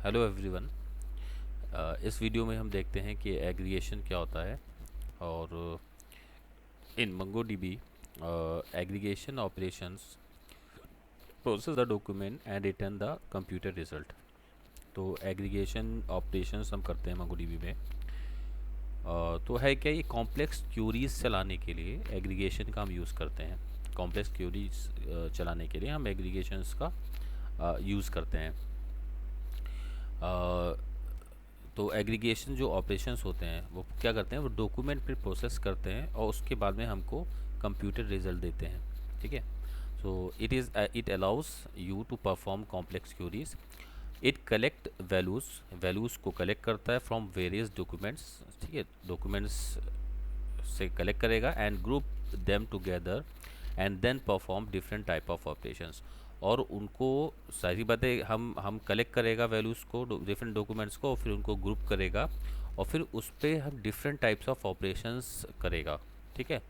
Hello everyone. इस video में हम देखते हैं कि एग्रीगेशन क्या होता है। और in MongoDB aggregation operations process the document and return the computer result. तो एग्रीगेशन ऑपरेशंस हम करते हैं मंगोडीबी में। तो है क्या, ये कॉम्प्लेक्स क्यूरीज चलाने के लिए एग्रीगेशन का हम यूज़ करते हैं। कॉम्प्लेक्स क्यूरीज चलाने के लिए हम एग्रीगेशंस का यूज़ करते हैं। अ, तो एग्रीगेशन जो ऑपरेशंस होते हैं वो क्या करते हैं, वो डॉक्यूमेंट पे प्रोसेस करते हैं और उसके बाद में हमको कंप्यूटर रिजल्ट देते हैं। ठीक है। So it allows you to perform complex queries. It collect values को कलेक्ट करता है फ्रॉम वेरियस डॉक्यूमेंट्स। ठीक है, डॉक्यूमेंट्स से कलेक्ट करेगा and group them together and then perform different type of operations. और उनको सारी बातें हम कलेक्ट करेगा वैल्यूज़ को, डिफरेंट डॉक्यूमेंट्स को, और फिर उनको ग्रुप करेगा और फिर उस पर हम डिफरेंट टाइप्स ऑफ ऑपरेशंस करेगा। ठीक है,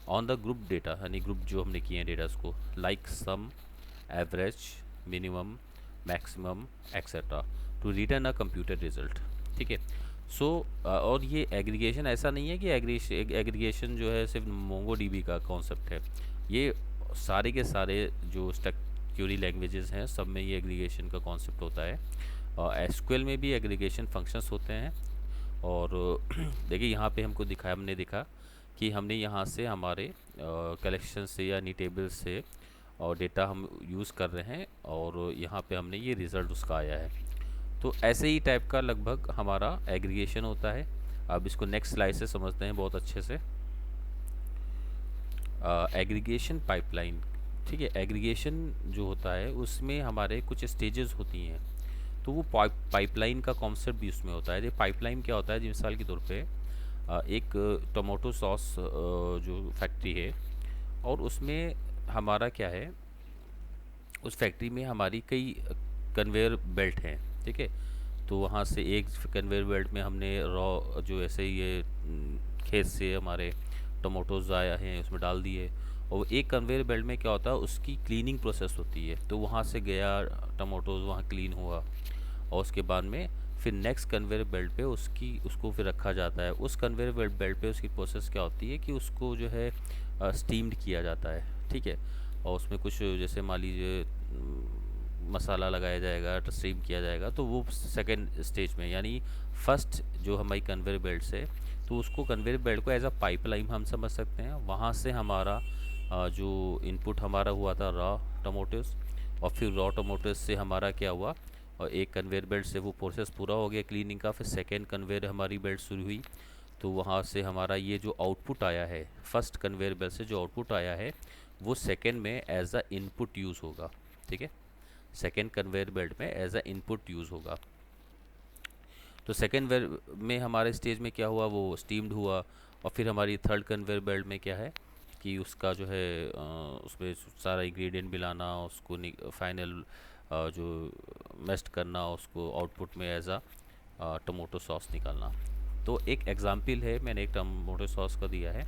ऑन द ग्रुप डेटा, यानी ग्रुप जो हमने किए हैं डेटास को, like sum, average, minimum, maximum, etcetera, to return a computer result. ठीक है। सो और ये एग्रीगेशन ऐसा नहीं है कि एग्रीगेशन जो है सिर्फ मोंगोडीबी का कॉन्सेप्ट है। ये सारे के सारे जो क्यूरी लैंग्वेजेस हैं सब में ये एग्रीगेशन का कॉन्सेप्ट होता है। और एसक्यूएल में भी एग्रीगेशन फंक्शंस होते हैं। और देखिए यहाँ पे हमने देखा कि हमने यहाँ से हमारे कलेक्शन से या नी टेबल से और डेटा हम यूज़ कर रहे हैं और यहाँ पे हमने ये रिज़ल्ट उसका आया है। तो ऐसे ही टाइप का लगभग हमारा एग्रीगेशन होता है। अब इसको नेक्स्ट स्लाइड से समझते हैं बहुत अच्छे से। Aggregation pipeline. ठीक है, एग्रीगेशन जो होता है उसमें हमारे कुछ स्टेजेस होती हैं। तो वो पाइपलाइन का कॉन्सेप्ट भी उसमें होता है। ये पाइपलाइन क्या होता है, मिसाल के तौर पे एक टोमेटो सॉस जो फैक्ट्री है और उसमें हमारा क्या है, उस फैक्ट्री में हमारी कई कन्वेयर बेल्ट हैं। ठीक है, तो वहाँ से एक कन्वेयर बेल्ट में हमने रॉ जो ऐसे ये खेत से हमारे टमाटोज आया हैं उसमें डाल दिए। और एक कन्वेयर बेल्ट में क्या होता है, उसकी क्लीनिंग प्रोसेस होती है। तो वहाँ से गया टमाटोज, वहाँ क्लीन हुआ और उसके बाद में फिर नेक्स्ट कन्वेयर बेल्ट पे उसको फिर रखा जाता है। उस कन्वेयर बेल्ट पे उसकी प्रोसेस क्या होती है कि उसको जो है स्टीम्ड किया जाता है। ठीक है, और उसमें कुछ जैसे मान लीजिए मसाला लगाया जाएगा, स्टीम किया जाएगा, तो वो सेकेंड स्टेज में, यानी फर्स्ट जो हमारी कन्वेयर बेल्ट से, तो उसको कन्वेयर बेल्ट को एज अ पाइपलाइन हम समझ सकते हैं। वहाँ से हमारा जो इनपुट हमारा हुआ था रॉ टमाटोस, और फिर रॉ टमाटोस से हमारा क्या हुआ, और एक कन्वेयर बेल्ट से वो प्रोसेस पूरा हो गया क्लीनिंग का, फिर सेकेंड कन्वेयर हमारी बेल्ट शुरू हुई। तो वहाँ से हमारा ये जो आउटपुट आया है फर्स्ट कन्वेयर बेल्ट से, जो आउटपुट आया है वो सेकेंड में एज अ इनपुट यूज़ होगा। ठीक है, सेकेंड कन्वेयर बेल्ट में एज अ इनपुट यूज़ होगा। तो सेकेंड वेयर में हमारे स्टेज में क्या हुआ, वो स्टीम्ड हुआ। और फिर हमारी थर्ड कन्वेयर बेल्ट में क्या है कि उसका जो है उसमें सारा इंग्रेडिएंट मिलाना, उसको फाइनल जो मेस्ट करना, उसको आउटपुट में एज अ टमाटो सॉस निकालना। तो एक एग्ज़ाम्पल है, मैंने एक टमाटो सॉस का दिया है।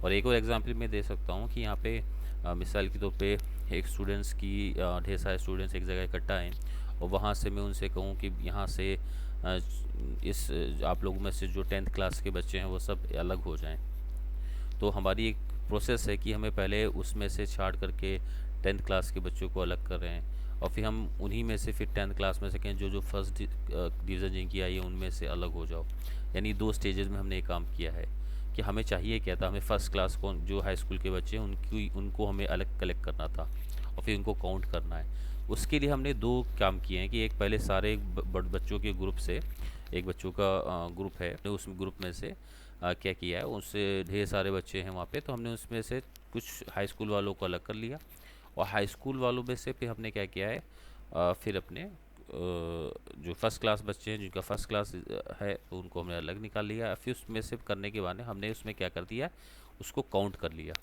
और एक और एग्ज़ाम्पल मैं दे सकता हूँ कि यहाँ पे मिसाल के तौर पे एक स्टूडेंट्स की ढेर सारे स्टूडेंट्स एक जगह इकट्ठा हैं और वहाँ से मैं उनसे कहूँ कि यहाँ से अ, इस आप लोगों में से जो 10th क्लास के बच्चे हैं वो सब अलग हो जाएं। तो हमारी एक प्रोसेस है कि हमें पहले उसमें से छाँट करके 10th क्लास के बच्चों को अलग कर रहे हैं और फिर हम उन्हीं में से फिर 10th क्लास में से कहें जो जो फर्स्ट डिवीज़न जिनकी आई है उनमें से अलग हो जाओ। यानी दो स्टेजेस में हमने ये काम किया है कि हमें चाहिए क्या था, हमें फ़र्स्ट क्लास को जो हाई स्कूल के बच्चे हैं उनको हमें अलग कलेक्ट करना था और फिर उनको काउंट करना है। उसके लिए हमने दो काम किए हैं कि एक पहले सारे बच्चों के ग्रुप से, एक बच्चों का ग्रुप है, तो उस ग्रुप में से क्या किया है, उससे ढेर सारे बच्चे हैं वहाँ पे, तो हमने उसमें से कुछ हाई स्कूल वालों को अलग कर लिया और हाई स्कूल वालों में से फिर हमने क्या किया है, फिर अपने जो फर्स्ट क्लास बच्चे हैं जिनका फर्स्ट क्लास है तो उनको हमने अलग निकाल लिया। फिर उसमें से करने के बाद हमने उसमें क्या कर दिया, उसको काउंट कर लिया।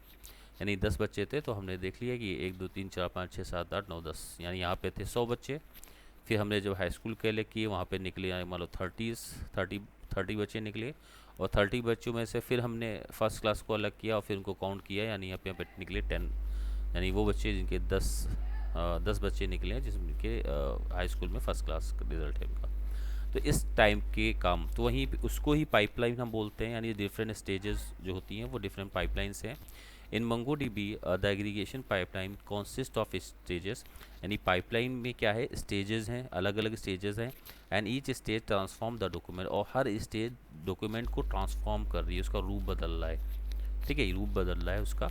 यानी 10 बच्चे थे तो हमने देख लिया कि 1 2 3 4 5 6 7 8 9 10, यानी यहाँ पे थे 100 बच्चे। फिर हमने जब हाई स्कूल के लिए किए वहाँ पे निकले मान लो 30 बच्चे निकले और 30 बच्चों में से फिर हमने फर्स्ट क्लास को अलग किया और फिर उनको काउंट किया, यानी यहाँ पे निकले 10। यानी वो बच्चे जिनके 10 बच्चे निकले हैं जिनके हाई स्कूल में फ़र्स्ट क्लास रिज़ल्ट है उनका। तो इस टाइम के काम तो वहीं पे उसको ही पाइपलाइन हम बोलते हैं, यानी डिफरेंट स्टेजेस जो होती हैं वो डिफरेंट पाइपलाइंस हैं। इन MongoDB the aggregation pipeline consist of stages, यानी पाइपलाइन में क्या है, स्टेजेस हैं, अलग अलग स्टेजेस हैं। And each stage transform the document, और हर स्टेज डॉक्यूमेंट को ट्रांसफॉर्म कर रही है, उसका रूप बदल रहा है। ठीक है, रूप बदल रहा है उसका।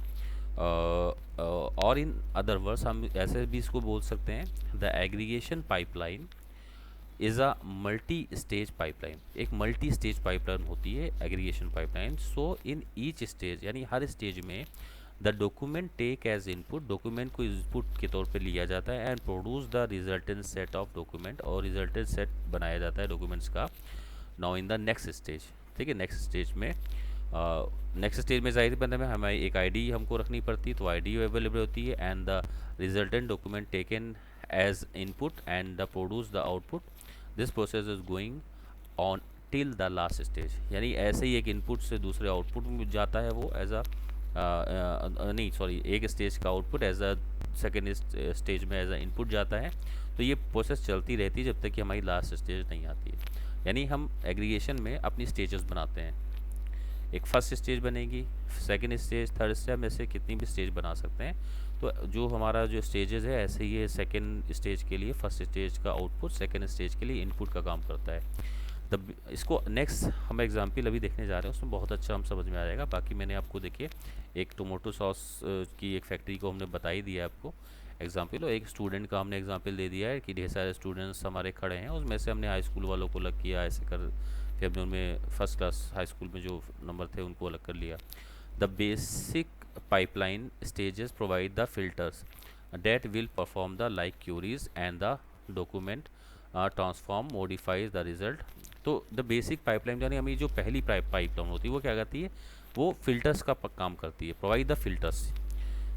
और इन अदर वर्ड्स हम ऐसे भी इसको बोल सकते हैं, the aggregation pipeline is a multi stage pipeline. एक मल्टी स्टेज पाइपलाइन होती है aggregation pipeline. So in each stage, यानी हर स्टेज में the document take as input, document को इनपुट के तौर पे लिया जाता है, and produce the resultant set of document, और रिजल्टेंट सेट बनाया जाता है डॉक्यूमेंट्स का। Now in the next stage, ठीक है, नेक्स्ट स्टेज में जाहिर बंदे में हमें एक आईडी हमको रखनी पड़ती है, तो आईडी अवेलेबल होती है, and the resultant document taken as input and the produce the output. This process is going on till the last stage, यानी ऐसे ही एक इनपुट से दूसरे आउटपुट में जाता है वो एज अ नहीं सॉरी, एक स्टेज का output as a second stage में एज अ इनपुट जाता है। तो ये प्रोसेस चलती रहती है जब तक कि हमारी लास्ट स्टेज नहीं आती है। यानी हम एग्रीगेशन में अपनी स्टेजेस बनाते हैं, एक फर्स्ट स्टेज बनेगी, सेकंड स्टेज, थर्ड स्टेज में से कितनी भी स्टेज बना सकते हैं। तो जो हमारा जो स्टेजेस है ऐसे ही है, सेकंड स्टेज के लिए फर्स्ट स्टेज का आउटपुट सेकंड स्टेज के लिए इनपुट का काम करता है। तब इसको नेक्स्ट हम एग्जाम्पल अभी देखने जा रहे हैं, उसमें बहुत अच्छा हम समझ में आ जाएगा। बाकी मैंने आपको देखिए एक टोमेटो सॉस की एक फैक्ट्री को हमने बता ही दिया आपको एग्जाम्पल, और एक स्टूडेंट का हमने एग्जाम्पल दे दिया है कि ढेर सारे स्टूडेंट्स हमारे खड़े हैं, उसमें से हमने हाई स्कूल वालों को अलग किया, ऐसे कर फिर हमने उनमें फर्स्ट क्लास हाई स्कूल में जो नंबर थे उनको अलग कर लिया। The basic pipeline stages provide the filters that will perform the like queries and the document transform modifies the result। तो द बेसिक पाइपलाइन यानी हमें जो पहली पाइपलाइन होती है वो क्या करती है, वो फिल्टर्स का काम करती है, प्रोवाइड द फिल्टर्स,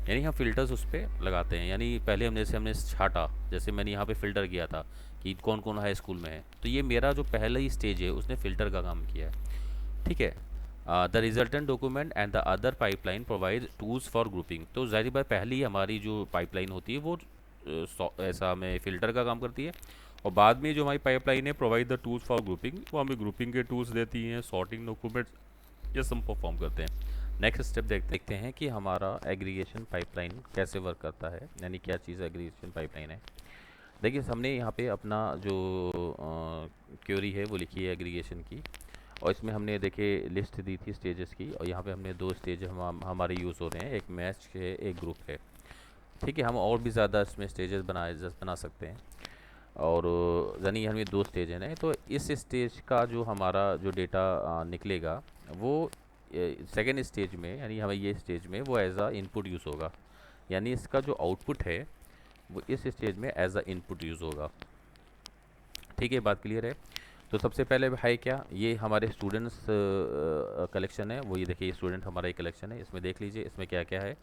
यानी हम फिल्टर्स उस पर लगाते हैं। यानी पहले हमने छाटा, जैसे मैंने यहाँ पे फ़िल्टर किया था कि कौन कौन हाई स्कूल में है, तो ये मेरा जो पहला ही स्टेज है उसने फ़िल्टर का काम किया है। ठीक है, the resultant document and the other pipeline provide tools for grouping. तो ज़ाहिर बात पहली हमारी जो पाइपलाइन होती है वो ऐसा हमें फ़िल्टर का काम करती है, और बाद में जो हमारी पाइपलाइन है provide the tools for grouping, वो हमें ग्रुपिंग के टूल्स देती हैं, सॉर्टिंग डॉक्यूमेंट ये सब परफॉर्म करते हैं। नेक्स्ट स्टेप देखते हैं कि हमारा एग्रीगेशन पाइपलाइन कैसे वर्क करता है, यानी क्या चीज़ एग्रीगेशन पाइपलाइन है। देखिए हमने यहाँ पे अपना जो क्वेरी है वो लिखी है एग्रीगेशन की, और इसमें हमने देखिए लिस्ट दी थी स्टेजेस की, और यहाँ पे हमने दो स्टेज हमारे यूज़ हो रहे हैं, एक मैच है एक ग्रुप है। ठीक है, हम और भी ज़्यादा इसमें स्टेजेस बना सकते हैं, और यानी हमें दो स्टेज है ना, तो इस स्टेज का जो हमारा जो डेटा निकलेगा वो सेकेंड स्टेज में, यानी हमें ये स्टेज में वो एज आ इनपुट यूज़ होगा, यानी इसका जो आउटपुट है वो इस स्टेज में एज आ इनपुट यूज़ होगा। ठीक है, बात क्लियर है। तो सबसे पहले है क्या, ये हमारे स्टूडेंट्स कलेक्शन है, वो ये देखिए स्टूडेंट हमारा एक कलेक्शन है, इसमें देख लीजिए इसमें क्या क्या है।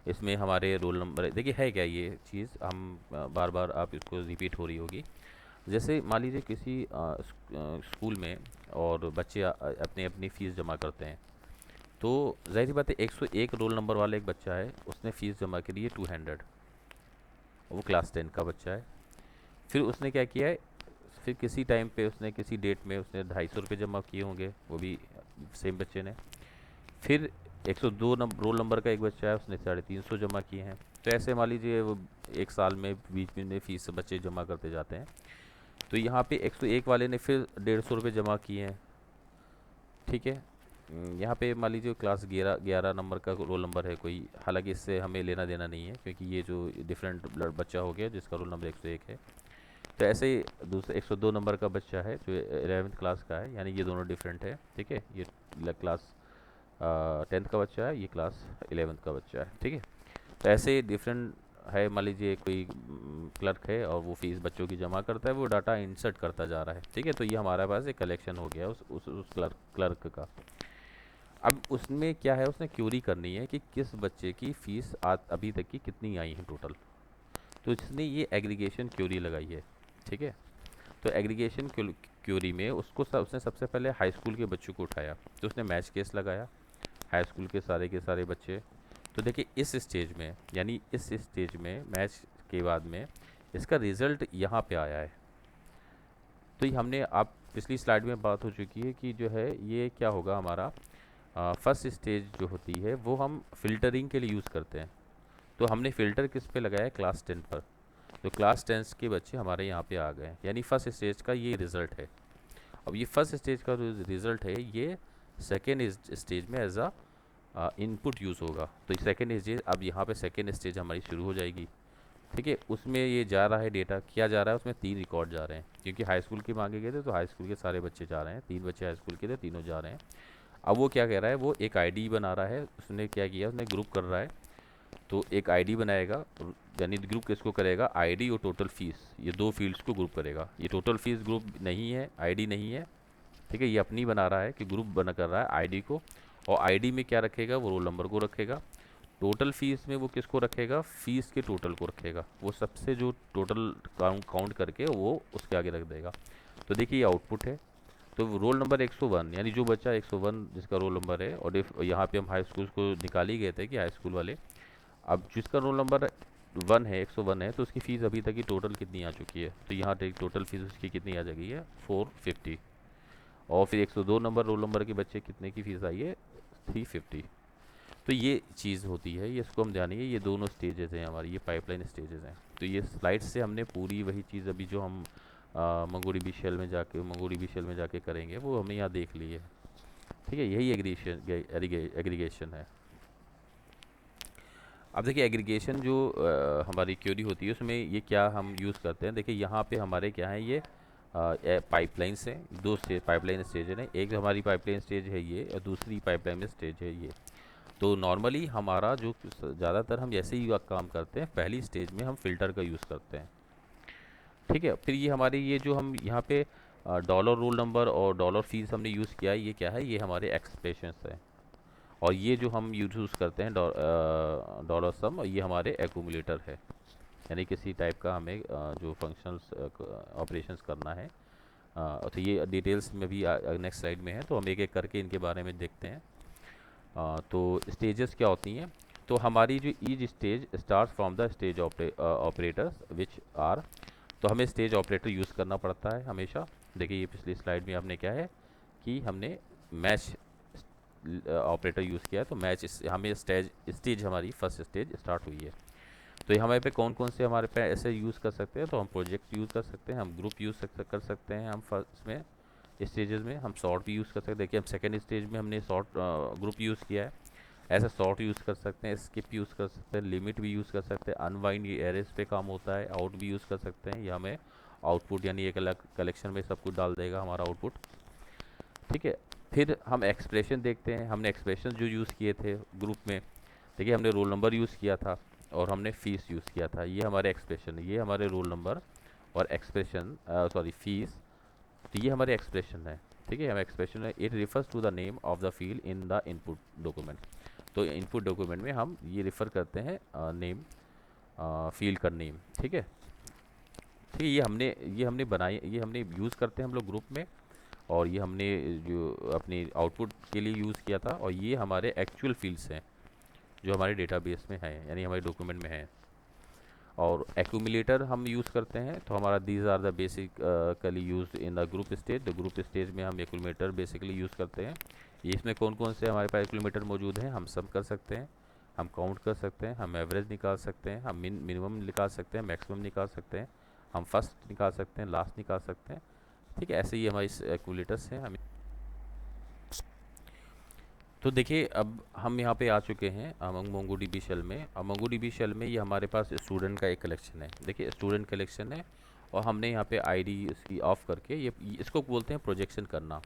इसमें हमारे रोल नंबर है, देखिए है क्या ये चीज़, हम बार बार आप इसको रिपीट हो रही होगी। जैसे मान लीजिए किसी स्कूल में और बच्चे अपनी अपनी फ़ीस जमा करते हैं, तो ज़ाहिर बात है 101 रोल नंबर वाला एक बच्चा है, उसने फ़ीस जमा करी है 200, वो क्लास 10 का बच्चा है। फिर उसने क्या किया है, फिर किसी टाइम पे उसने किसी डेट में उसने 250 रुपये जमा किए होंगे, वो भी सेम बच्चे ने। फिर 102 रोल नंबर का एक बच्चा है, उसने 350 जमा किए हैं। तो ऐसे मान लीजिए वो एक साल में बीच में फ़ीस बच्चे जमा करते जाते हैं। तो यहाँ पे 101 वाले ने फिर 150 रुपये जमा किए हैं। ठीक है, यहाँ पे मान लीजिए क्लास 11 नंबर का रोल नंबर है कोई, हालांकि इससे हमें लेना देना नहीं है क्योंकि ये जो डिफरेंट बच्चा हो गया जिसका रोल नंबर 101 है। तो ऐसे ही दूसरे 102 नंबर का बच्चा है जो 11th क्लास का है, यानी ये दोनों डिफरेंट है। ठीक है, ये क्लास 10th का बच्चा है, ये क्लास 11th का बच्चा है। ठीक है, तो ऐसे डिफरेंट है। मान लीजिए कोई क्लर्क है और वो फीस बच्चों की जमा करता है, वो डाटा इंसर्ट करता जा रहा है। ठीक है, तो ये हमारे पास एक कलेक्शन हो गया उस क्लर्क का। अब उसमें क्या है, उसने क्यूरी करनी है कि किस बच्चे की फ़ीस अभी तक की कितनी आई है टोटल, तो इसने ये एग्रीगेशन क्यूरी लगाई है। ठीक है, तो एग्रीगेशन क्यूरी में उसने सबसे पहले हाई स्कूल के बच्चों को उठाया, तो उसने मैच केस लगाया हाई स्कूल के सारे बच्चे। तो देखिए इस स्टेज में, यानी इस स्टेज में मैच के बाद में इसका रिज़ल्ट यहाँ पे आया है। तो ये हमने आप पिछली स्लाइड में बात हो चुकी है कि जो है ये क्या होगा हमारा फर्स्ट स्टेज जो होती है वो हम फिल्टरिंग के लिए यूज़ करते हैं। तो हमने फ़िल्टर किस पे लगाया है, क्लास 10 पर। तो क्लास 10 के बच्चे हमारे यहाँ पे आ गए, यानी फर्स्ट स्टेज का ये रिज़ल्ट है। अब ये फर्स्ट स्टेज का जो रिज़ल्ट है ये सेकेंड स्टेज में एज अ इनपुट यूज़ होगा। तो सेकेंड स्टेज, अब यहाँ पे सेकेंड स्टेज हमारी शुरू हो जाएगी। ठीक है, उसमें ये जा रहा है डेटा, क्या जा रहा है उसमें 3 रिकॉर्ड जा रहे हैं, क्योंकि हाई स्कूल के मांगे गए थे तो हाई स्कूल के सारे बच्चे जा रहे हैं, 3 बच्चे हाई स्कूल के थे, तीनों जा रहे हैं। अब वो क्या कह रहा है, वो एक आईडी बना रहा है, उसने क्या किया, उसने ग्रुप कर रहा है। तो एक आईडी बनाएगा, यानी ग्रुप किसको करेगा, आईडी और टोटल फीस, ये दो फील्ड्स को ग्रुप करेगा। ये टोटल फीस ग्रुप नहीं है, आईडी नहीं है। ठीक है, ये अपनी बना रहा है कि ग्रुप बना कर रहा है आईडी को, और आईडी में क्या रखेगा, वो रोल नंबर को रखेगा। टोटल फीस में वो किसको रखेगा, फीस के टोटल को रखेगा, वो सबसे जो टोटल काउंट करके वो उसके आगे रख देगा। तो देखिए ये आउटपुट है। तो रोल नंबर 101, यानी जो बच्चा 101 जिसका रोल नंबर है, और यहाँ पे हम हाई स्कूल को निकाल ही गए थे कि हाई स्कूल वाले, अब जिसका रोल नंबर 1 है, 101 है, तो उसकी फ़ीस अभी तक की टोटल कितनी आ चुकी है, तो यहाँ टोटल फीस उसकी कितनी आ जाएगी है, 450। और फिर 102 नंबर रोल नंबर के बच्चे कितने की फ़ीस आई है, 350। तो ये चीज़ होती है, ये इसको हम जानिए, ये दोनों स्टेजेस हैं हमारी, ये पाइपलाइन स्टेजेस हैं। तो ये स्लाइड से हमने पूरी वही चीज़ अभी जो हम मंगोडीबी शेल में जाके करेंगे वो हमने यहाँ देख ली है। ठीक है, यही एग्रीगेशन है। अब देखिए एग्रीगेशन जो हमारी क्वेरी होती है उसमें ये क्या हम यूज़ करते हैं। देखिए यहाँ पे हमारे क्या है, ये पाइपलाइंस हैं, दो स्टेज पाइपलाइन स्टेज है, एक हमारी पाइपलाइन स्टेज है ये, और दूसरी पाइपलाइन स्टेज है ये। तो नॉर्मली हमारा जो ज़्यादातर हम जैसे ही काम करते हैं, पहली स्टेज में हम फ़िल्टर का यूज़ करते हैं। ठीक है, फिर ये हमारी ये जो हम यहाँ पे डॉलर रोल नंबर और डॉलर फीस हमने यूज़ किया है, ये क्या है, ये हमारे एक्सप्रेशंस है। और ये जो हम यूज़ करते हैं डॉलर सम, ये हमारे एक्यूमुलेटर है, यानी किसी टाइप का हमें जो फंक्शंस ऑपरेशंस करना है। तो ये डिटेल्स में भी नेक्स्ट स्लाइड में है, तो हम एक एक करके इनके बारे में देखते हैं। तो स्टेजेस क्या होती हैं, तो हमारी जो each stage start from the stage operators which are, तो हमें स्टेज ऑपरेटर यूज़ करना पड़ता है हमेशा। देखिए ये पिछली स्लाइड में हमने क्या है कि हमने मैच ऑपरेटर यूज़ किया है, तो मैच हमें स्टेज हमारी फर्स्ट स्टेज स्टार्ट हुई है। तो ये हमारे पे कौन कौन से हमारे पे ऐसे यूज़ कर सकते हैं, तो हम प्रोजेक्ट यूज़ कर सकते हैं, हम ग्रुप यूज़ कर सकते हैं, हम फर्स्ट में स्टेजेस में हम सॉर्ट भी यूज़ कर सकते हैं। देखिए हम सेकेंड स्टेज में हमने सॉर्ट ग्रुप यूज़ किया है, ऐसा सॉर्ट यूज़ कर सकते हैं, स्किप यूज़ कर सकते हैं, लिमिट भी यूज़ कर सकते हैं, अनवाइंड ये एरेस पे काम होता है, आउट भी यूज़ कर सकते हैं, ये हमें आउटपुट यानी एक अलग कलेक्शन में सब कुछ डाल देगा हमारा आउटपुट। ठीक है, फिर हम एक्सप्रेशन देखते हैं, हमने एक्सप्रेशन जो यूज़ किए थे ग्रुप में, देखिए हमने रोल नंबर यूज़ किया था और हमने फ़ीस यूज़ किया था, ये हमारे एक्सप्रेशन है, ये हमारे रोल नंबर और एक्सप्रेशन सॉरी फीस, तो ये हमारे एक्सप्रेशन है। ठीक है, हम एक्सप्रेशन है, it refers to the name of the field in the input document. तो इनपुट डॉक्यूमेंट में हम ये रेफ़र करते हैं नेम, फील्ड का नेम। ठीक है, ठीक है, ये हमने बनाई, ये हमने यूज़ करते हैं हम लोग ग्रुप में, और ये हमने जो अपनी आउटपुट के लिए यूज़ किया था, और ये हमारे एक्चुअल फील्ड्स हैं जो हमारे डेटाबेस में हैं, यानी हमारे डॉक्यूमेंट में हैं। और एक्यूमुलेटर हम यूज़ करते हैं, तो हमारा these are the basically use in the group stage. The group stage में हम एक्यूमुलेटर बेसिकली यूज़ करते हैं। ये इसमें कौन कौन से हमारे पास एक्यूमुलेटर मौजूद हैं, हम सब कर सकते हैं, हम काउंट कर सकते हैं, हम एवरेज निकाल सकते हैं, हम मिनिमम निकाल सकते हैं, मैक्सिमम निकाल सकते हैं, हम फर्स्ट निकाल सकते हैं, लास्ट निकाल सकते हैं। ठीक है, ऐसे ही हमारे एक्यूमुलेटर्स हैं। हमें तो देखिए अब हम यहाँ पे आ चुके हैं मोंगोडीबी शेल में। अब मोंगोडीबी शेल में ये हमारे पास स्टूडेंट का एक कलेक्शन है, देखिए स्टूडेंट कलेक्शन है, और हमने यहाँ पे आईडी इसकी ऑफ करके ये इसको बोलते हैं प्रोजेक्शन करना।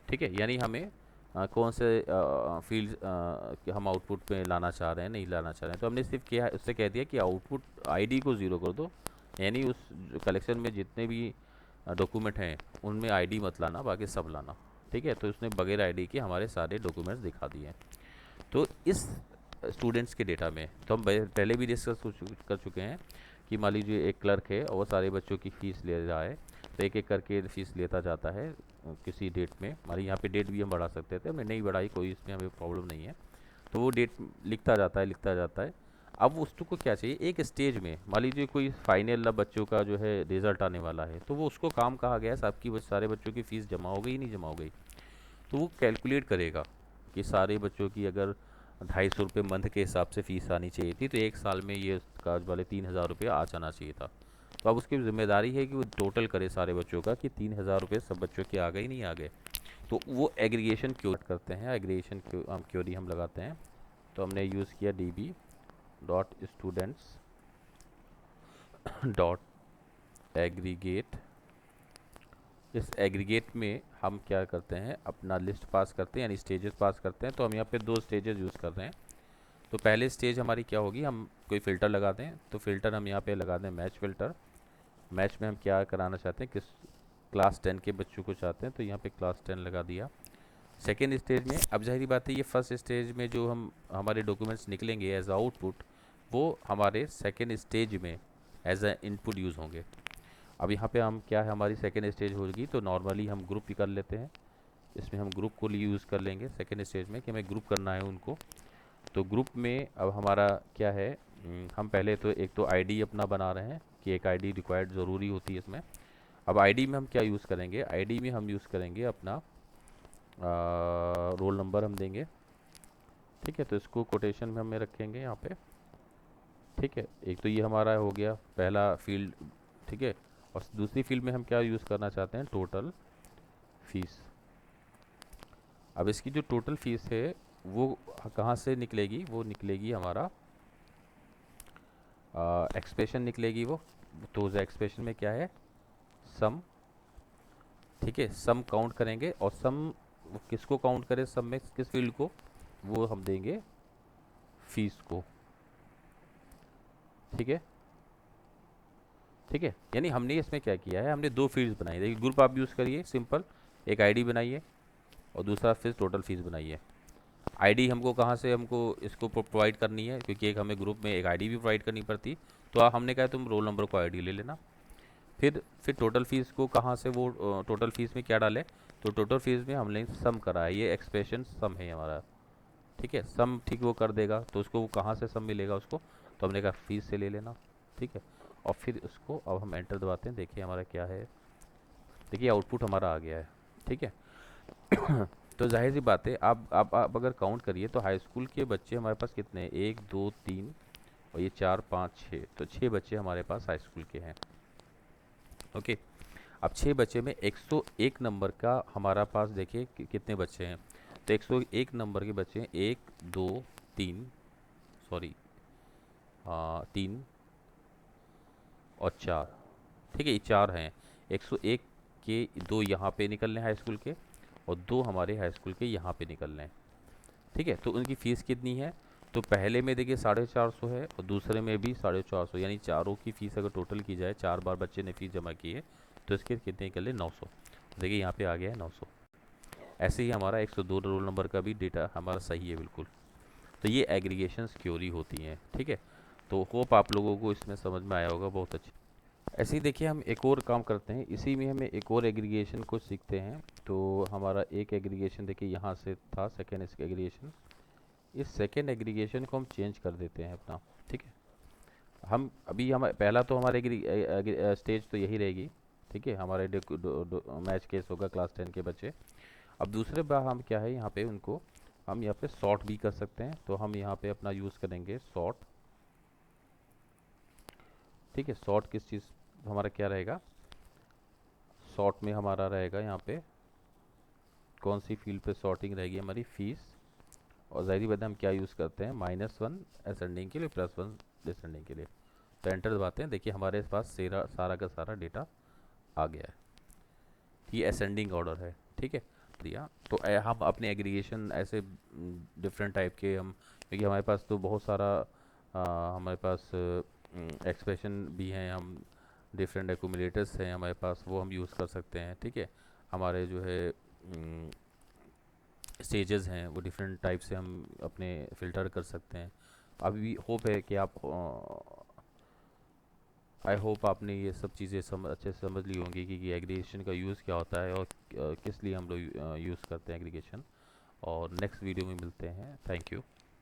ठीक है, यानी हमें कौन से फील्ड हम आउटपुट पे लाना चाह रहे हैं, नहीं लाना चाह रहे हैं, तो हमने सिर्फ किया उससे कह दिया कि आउटपुट आईडी को ज़ीरो कर दो, यानी उस कलेक्शन में जितने भी डॉक्यूमेंट हैं उनमें आईडी मत लाना, बाकी सब लाना। ठीक है, तो उसने बगैर आईडी के हमारे सारे डॉक्यूमेंट्स दिखा दिए हैं। तो इस स्टूडेंट्स के डेटा में तो हम पहले भी डिस्कस कर चुके हैं कि मान लीजिए एक क्लर्क है और वो सारे बच्चों की फ़ीस ले रहा है, तो एक एक करके फ़ीस लेता जाता है किसी डेट में। हमारे यहाँ पे डेट भी हम बढ़ा सकते थे, हमने नहीं बढ़ाई, कोई इसमें हमें प्रॉब्लम नहीं है। तो वो डेट लिखता जाता है, लिखता जाता है। अब उसको क्या चाहिए, एक स्टेज में मान लीजिए कोई फाइनल बच्चों का जो है रिजल्ट आने वाला है, तो वो उसको काम कहा गया है साहब की सारे बच्चों की फ़ीस जमा हो गई नहीं जमा हो गई, तो वो कैलकुलेट करेगा कि सारे बच्चों की अगर 250 रुपये मंथ के हिसाब से फ़ीस आनी चाहिए थी, तो एक साल में ये उसका वाले 3000 रुपये आ जाना चाहिए था। तो अब उसकी जिम्मेदारी है कि वो टोटल करे सारे बच्चों का कि 3000 रुपये सब बच्चों के आ गए नहीं आ गए। तो वो एग्रीगेशन क्यों करते हैं, एग्रीगेशन क्योरी हम लगाते हैं। तो हमने यूज़ किया D dot students dot aggregate. इस एग्रीगेट में हम क्या करते हैं, अपना लिस्ट पास करते हैं यानी स्टेजेस पास करते हैं। तो हम यहाँ पे 2 स्टेजेस यूज़ कर रहे हैं। तो पहले स्टेज हमारी क्या होगी, हम कोई फ़िल्टर लगाते हैं, तो फ़िल्टर हम यहाँ पे लगा दें मैच फ़िल्टर। मैच में हम क्या कराना चाहते हैं, किस क्लास 10 के बच्चों को चाहते हैं, तो यहाँ पे क्लास 10 लगा दिया। सेकेंड स्टेज में अब ज़ाहिर बात है ये फर्स्ट स्टेज में जो हम हमारे डॉक्यूमेंट्स निकलेंगे एज आउटपुट, वो हमारे सेकेंड स्टेज में एज ए इनपुट यूज़ होंगे। अब यहाँ पे हम क्या है, हमारी सेकेंड स्टेज होगी, तो नॉर्मली हम ग्रुप ही कर लेते हैं। इसमें हम ग्रुप को यूज़ कर लेंगे सेकेंड स्टेज में कि हमें ग्रुप करना है उनको। तो ग्रुप में अब हमारा क्या है, हम पहले तो एक तो आईडी अपना बना रहे हैं कि एक आईडी रिक्वायर्ड ज़रूरी होती है इसमें। अब आईडी में हम क्या यूज़ करेंगे, आईडी में हम यूज़ करेंगे अपना रोल नंबर हम देंगे। ठीक है, तो इसको कोटेशन में हमें रखेंगे यहाँ पे। ठीक है, एक तो ये हमारा हो गया पहला फील्ड। ठीक है, और दूसरी फील्ड में हम क्या यूज़ करना चाहते हैं, टोटल फीस। अब इसकी जो टोटल फीस है वो कहाँ से निकलेगी, वो निकलेगी हमारा एक्सप्रेशन निकलेगी वो। तो उस एक्सप्रेशन में क्या है, सम। ठीक है, सम काउंट करेंगे और सम किसको काउंट करें, सम में किस फील्ड को, वो हम देंगे फीस को। ठीक है, ठीक है, यानी हमने इसमें क्या किया है, हमने 2 फील्ड्स बनाई। देखिए ग्रुप आप यूज़ करिए सिंपल, एक आईडी बनाइए और दूसरा फिर टोटल फीस बनाइए। आईडी हमको कहाँ से हमको इसको प्रोवाइड करनी है, क्योंकि एक हमें ग्रुप में एक आईडी भी प्रोवाइड करनी पड़ती। तो हमने कहा तुम रोल नंबर को आईडी ले लेना। फिर टोटल फीस को कहाँ से, वो टोटल फीस में क्या डाले, तो टोटल फीस में हमने सम करा है, ये एक्सप्रेशन सम है हमारा। ठीक है, सम ठीक वो कर देगा, तो उसको कहाँ से सम मिलेगा उसको, तो हमने कहा फीस से ले लेना। ठीक है, और फिर उसको अब हम एंटर दबाते हैं, देखिए हमारा क्या है, देखिए आउटपुट हमारा आ गया है। ठीक है तो जाहिर सी बात है, आप अगर काउंट करिए तो हाई स्कूल के बच्चे हमारे पास कितने हैं, 1 2 3 और ये 4 5 6, तो 6 बच्चे हमारे पास हाई स्कूल के हैं। ओके, अब 6 बच्चे में 101 नंबर का हमारा पास देखिए कितने बच्चे हैं, तो 101 नंबर के बच्चे हैं, 1 2 3 सॉरी 3 और 4। ठीक है, ये 4 हैं। 101 के 2 यहाँ पे निकल रहे हैं हाई स्कूल के, और 2 हमारे हाई स्कूल के यहाँ पे निकल रहे हैं। ठीक है, तो उनकी फ़ीस कितनी है, तो पहले में देखिए 450 है और दूसरे में भी 450, यानी चारों की फ़ीस अगर टोटल की जाए, 4 बार बच्चे ने फ़ीस जमा की है, तो इसके कितने निकले, 900। देखिए यहाँ पे आ गया है 900। ऐसे ही हमारा 102 रोल नंबर का भी डेटा हमारा सही है बिल्कुल। तो ये एग्रीगेशंस क्योरी होती हैं। ठीक है, तो होप आप लोगों को इसमें समझ में आया होगा बहुत अच्छी। ऐसे ही देखिए हम एक और काम करते हैं, इसी में हमें एक और एग्रीगेशन को सीखते हैं। तो हमारा एक एग्रीगेशन देखिए यहाँ से था, सेकेंड एग्रीगेशन। इस सेकेंड एग्रीगेशन को हम चेंज कर देते हैं अपना। ठीक है, हम अभी हम पहला तो हमारे स्टेज तो यही रहेगी। ठीक है, हमारे मैच केस होगा क्लास 10 के बच्चे। अब दूसरे बार हम क्या है, यहाँ पे उनको हम यहाँ पे सॉर्ट भी कर सकते हैं। तो हम यहाँ पे अपना यूज़ करेंगे सॉर्ट। ठीक है, सॉर्ट किस चीज़ हमारा क्या रहेगा, सॉर्ट में हमारा रहेगा यहाँ पे कौन सी फील्ड पे सॉर्टिंग रहेगी, हमारी फीस। और ज़ाहिर बात है हम क्या यूज़ करते हैं, -1 असेंडिंग के लिए, +1 डिसेंडिंग के लिए। तो एंटर दबाते हैं, देखिए हमारे पास सारा का सारा डेटा आ गया है। ये असेंडिंग ऑर्डर है। ठीक है, दिया तो हम अपने एग्रीगेशन ऐसे डिफरेंट टाइप के हम, क्योंकि हमारे पास तो बहुत सारा हमारे पास एक्सप्रेशन भी हैं, हम डिफरेंट एक्यूमुलेटर्स हैं हमारे पास, वो हम यूज़ कर सकते हैं। ठीक है, हमारे जो है स्टेजेस हैं वो डिफरेंट टाइप से हम अपने फ़िल्टर कर सकते हैं। अभी होप है कि आप आई होप आपने ये सब चीज़ें अच्छे से समझ ली होंगी कि एग्रीगेशन का यूज़ क्या होता है और किस लिए हम लोग यूज़ करते हैं एग्रीगेशन। और नेक्स्ट वीडियो में मिलते हैं। Thank you.